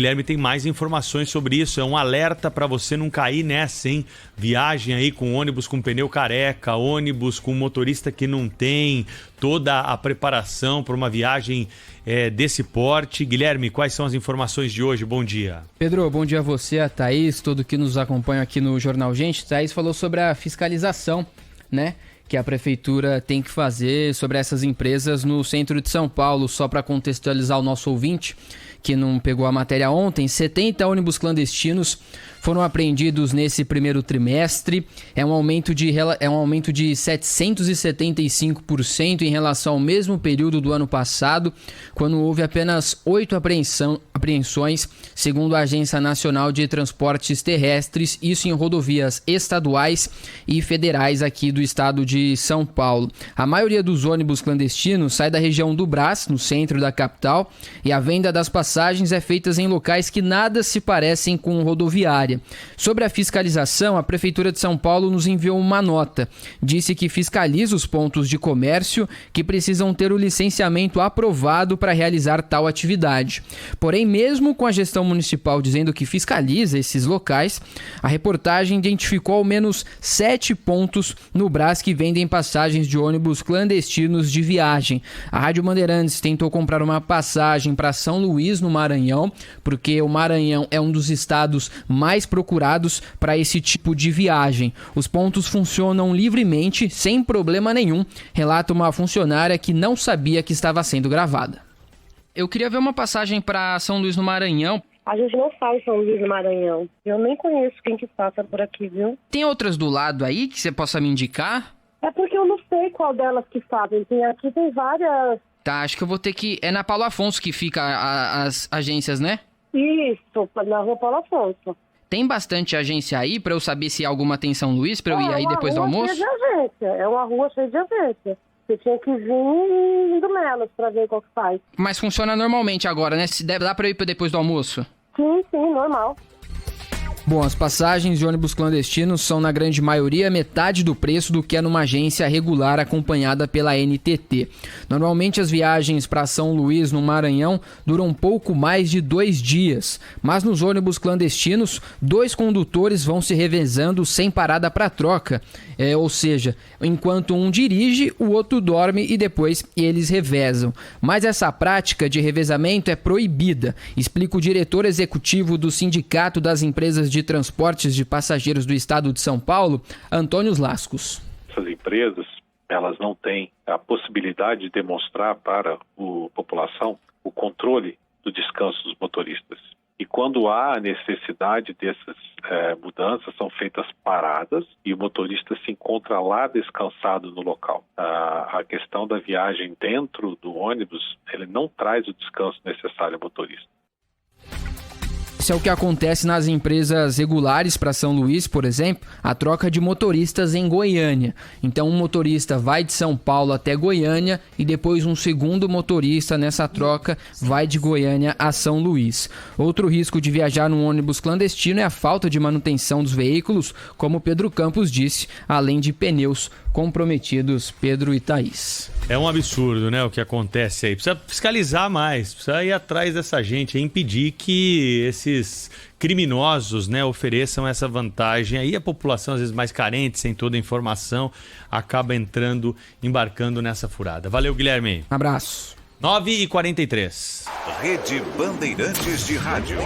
Guilherme tem mais informações sobre isso. É um alerta para você não cair nessa, hein? Viagem aí com ônibus com pneu careca, ônibus com motorista que não tem toda a preparação para uma viagem desse porte. Guilherme, quais são as informações de hoje? Bom dia. Pedro, bom dia a você, a Thaís, todo que nos acompanha aqui no Jornal Gente. Thaís falou sobre a fiscalização, né, que a prefeitura tem que fazer sobre essas empresas no centro de São Paulo. Só para contextualizar o nosso ouvinte que não pegou a matéria ontem, 70 ônibus clandestinos foram apreendidos nesse primeiro trimestre. É um aumento de 775% em relação ao mesmo período do ano passado, quando houve apenas 8 apreensões, segundo a Agência Nacional de Transportes Terrestres, isso em rodovias estaduais e federais aqui do estado de São Paulo. A maioria dos ônibus clandestinos sai da região do Brás, no centro da capital, e a venda das passagens é feita em locais que nada se parecem com rodoviária. Sobre a fiscalização, a Prefeitura de São Paulo nos enviou uma nota. Disse que fiscaliza os pontos de comércio que precisam ter o licenciamento aprovado para realizar tal atividade. Porém, mesmo com a gestão municipal dizendo que fiscaliza esses locais, a reportagem identificou ao menos 7 pontos no Brás que vendem passagens de ônibus clandestinos de viagem. A Rádio Bandeirantes tentou comprar uma passagem para São Luís, no Maranhão, porque o Maranhão é um dos estados mais procurados para esse tipo de viagem. Os pontos funcionam livremente, sem problema nenhum, relata uma funcionária que não sabia que estava sendo gravada. Eu queria ver uma passagem para São Luís, no Maranhão. A gente não faz São Luís no Maranhão. Eu nem conheço quem que passa por aqui, viu? Tem outras do lado aí que você possa me indicar? É porque eu não sei qual delas que fazem. Aqui tem várias. Tá, acho que eu vou ter que... É na Paulo Afonso que fica as agências, né? Isso, na rua Paulo Afonso. Tem bastante agência aí pra eu saber se há alguma tem em São Luís, pra eu ir aí depois do almoço? Cheia de agência. É uma rua cheia de agência. Você tinha que vir indo nelas pra ver qual que faz. Mas funciona normalmente agora, né? Se dá pra eu ir depois do almoço? Sim, normal. Bom, as passagens de ônibus clandestinos são, na grande maioria, metade do preço do que é numa agência regular acompanhada pela NTT. Normalmente, as viagens para São Luís, no Maranhão, duram um pouco mais de 2 dias. Mas nos ônibus clandestinos, 2 condutores vão se revezando sem parada para troca. Ou seja, enquanto um dirige, o outro dorme e depois eles revezam. Mas essa prática de revezamento é proibida, explica o diretor executivo do Sindicato das Empresas de Transportes de Passageiros do Estado de São Paulo, Antônio Lascos. Essas empresas, elas não têm a possibilidade de demonstrar para a população o controle do descanso dos motoristas. E quando há necessidade dessas mudanças, são feitas paradas e o motorista se encontra lá descansado no local. A questão da viagem dentro do ônibus, ele não traz o descanso necessário ao motorista. Isso é o que acontece nas empresas regulares para São Luís, por exemplo, a troca de motoristas em Goiânia. Então, um motorista vai de São Paulo até Goiânia e depois um segundo motorista nessa troca vai de Goiânia a São Luís. Outro risco de viajar num ônibus clandestino é a falta de manutenção dos veículos, como Pedro Campos disse, além de pneus comprometidos. Pedro e Thaís. É um absurdo, né, o que acontece aí. Precisa fiscalizar mais, precisa ir atrás dessa gente, impedir que esses criminosos, né, ofereçam essa vantagem. Aí a população, às vezes mais carente, sem toda a informação, acaba embarcando nessa furada. Valeu, Guilherme. Abraço. 9h43. Rede Bandeirantes de Rádio.